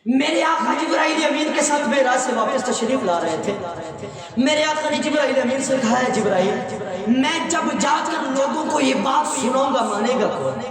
میرے آقا جبرائیل امین کے ساتھ معراج سے واپس تشریف لا رہے تھے. میرے آقا نے جبرائیل امین سے کہا ہے جبرائیل میں جب جا کر لوگوں کو یہ بات سناؤں گا مانے گا کون؟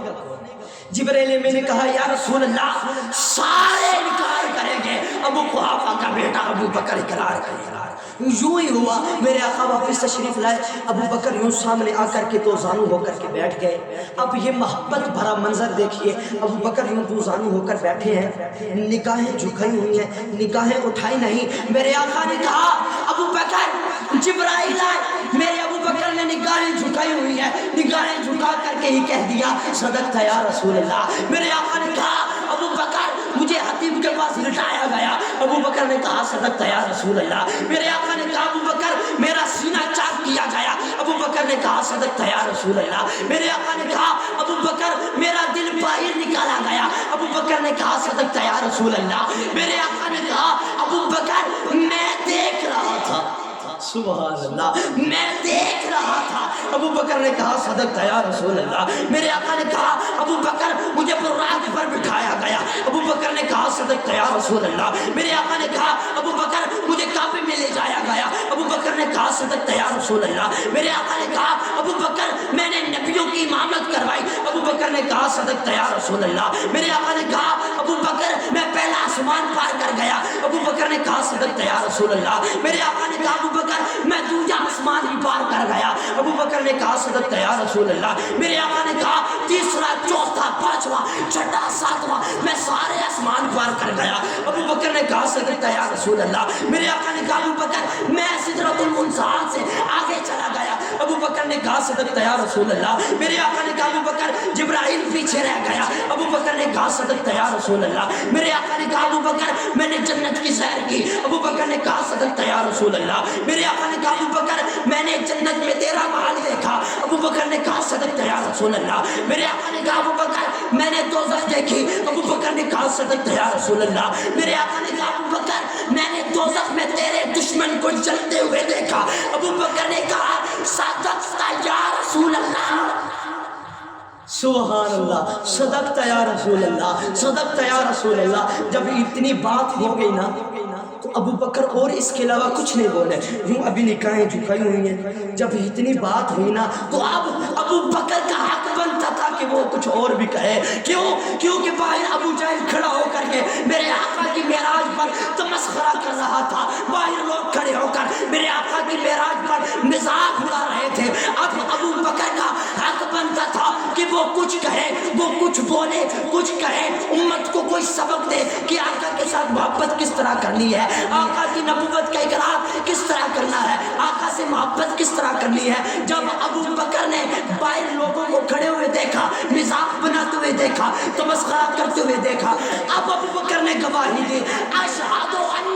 جبرائیل امین نے کہا یا رسول اللہ سارے انکار کریں گے، ابو قحافہ کا بیٹا ابو بکر اقرار کرے گا. یوں ہی ہوا، میرے آقا واپس تشریف لائے. ابو بکر یوں سامنے آ کر کے دو زانو ہو کر کے بیٹھ گئے. اب یہ محبت بھرا منظر دیکھیے، ابو بکر یوں دو زانو ہو کر بیٹھے ہیں، نگاہیں جھکائی ہوئی ہیں، نگاہیں اٹھائی نہیں. میرے آقا نے کہا ابو بکر جبرائیل آئے. میرے ابو بکر نے نگاہیں جھکائی ہوئی ہیں، نگاہیں جھکا کر کے ہی کہہ دیا صدقت یا رسول اللہ. میرے آقا نے کہا ابو بکر مجھے حتیب کے پاس لٹایا گیا. ابو بکر نے کہا صدقت یا رسول اللہ. میرے آقا نے کہا ابو بکر میرا سینہ چاک کیا گیا. ابو بکر نے کہا صدقت یا رسول اللہ. میرے آقا نے کہا ابو بکر میرا دل باہر نکالا گیا. ابو بکر نے کہا صدقت یا رسول اللہ. میرے آقا نے کہا ابو بکر میں دیکھ رہا تھا، سبحان اللہ، میں دیکھ رہا تھا. ابو بکر نے کہا صدقت یا رسول اللہ. میرے آقا نے کہا ابو بکر مجھے براق پر بٹھایا گیا. ابو بکر نے کہا صدقت یا رسول اللہ. میرے آقا نے کہا ابو بکر مجھے کعبے میں لے جایا گیا. ابو بکر نے کہا صدقت یا رسول اللہ. میرے آقا نے کہا ابو بکر میں نے نبیوں کی امامت کروائی. ابو بکر نے کہا صدقت یا رسول اللہ. میرے آقا نے کہا ابو بکر میں پہلا آسمان پار کر گیا. ابو بکر نے کہا صدقت یا رسول اللہ. میرے آقا نے کہا ابو بکر میں دوسرا آسمان بھی پار کر گیا. ابو بکر نے کہا صدقت یا رسول اللہ. میرے آقا نے کہا تیسرا، چوتھا، پانچواں، چھٹا، ساتواں میں سارے آسمان پار کر گیا. ابو بکر نے کہا صدقت یا رسول اللہ. میرے آقا نے کہا ابو بکر میں سدرۃ المنتہا سے آگے چلا گیا. ابو بکر نے کہا صدقت یا رسول اللہ. میرے آقا نے کہا ابو بکر جبرائیل پیچھے رہ گیا. ابو بکر نے کہا صدقت یا رسول اللہ. میرے آقا نے کہا ابو بکر میں نے جنت کی سیر کی. ابو بکر نے کہا صدقت یا رسول اللہ. میرے آقا نے کہا ابو بکر میں نے جنت میں تیرا محل دیکھا. ابو بکر نے کہا صدقت یا رسول اللہ. میرے آقا نے کہا ابو بکر میں نے دوزخ دیکھی. ابو بکر نے کہا صدقت یا رسول اللہ. میرے آقا نے کہا ابو بکر میں نے دوزخ میں تیرے دشمن کو جلتے ہوئے دیکھا. ابو بکر نے کہا صدقت یا رسول اللہ. سبحان اللہ، صدقت یا رسول اللہ، صدقت یا رسول اللہ. جب اتنی بات ہو گئی نا تو ابو بکر اور اس کے علاوہ کچھ نہیں بولے، یوں ابھی نگاہیں جھکائی ہوئی ہیں. جب اتنی بات ہوئی نا تو اب ابو بکر کا حق بنتا تھا کہ وہ کچھ اور بھی کہے. کیونکہ باہر ابو جہل کھڑا ہو کر کے میرے آقا کی معراج پر تمسخرہ کر رہا تھا. باہر لوگ کھڑے ہو کر میرے آقا کی معراج پر مذاق اڑا رہے تھے. اب ابو بکر کا حق بنتا تھا کہ وہ کچھ کہے، وہ کچھ بولے، کچھ کہے، امت کو کوئی سبق دے کہ آقا کے ساتھ محبت کس طرح کرنی ہے، آقا کی نبوت کا اقرار کس طرح کرنا ہے، آقا سے محبت کس طرح کرنی ہے. جب ابو بکر نے باہر لوگوں کو کھڑے ہوئے دیکھا، مذاق بناتے ہوئے دیکھا، تمسخرہ کرتے ہوئے دیکھا، اب ابو بکر نے گواہی دی اشہد ان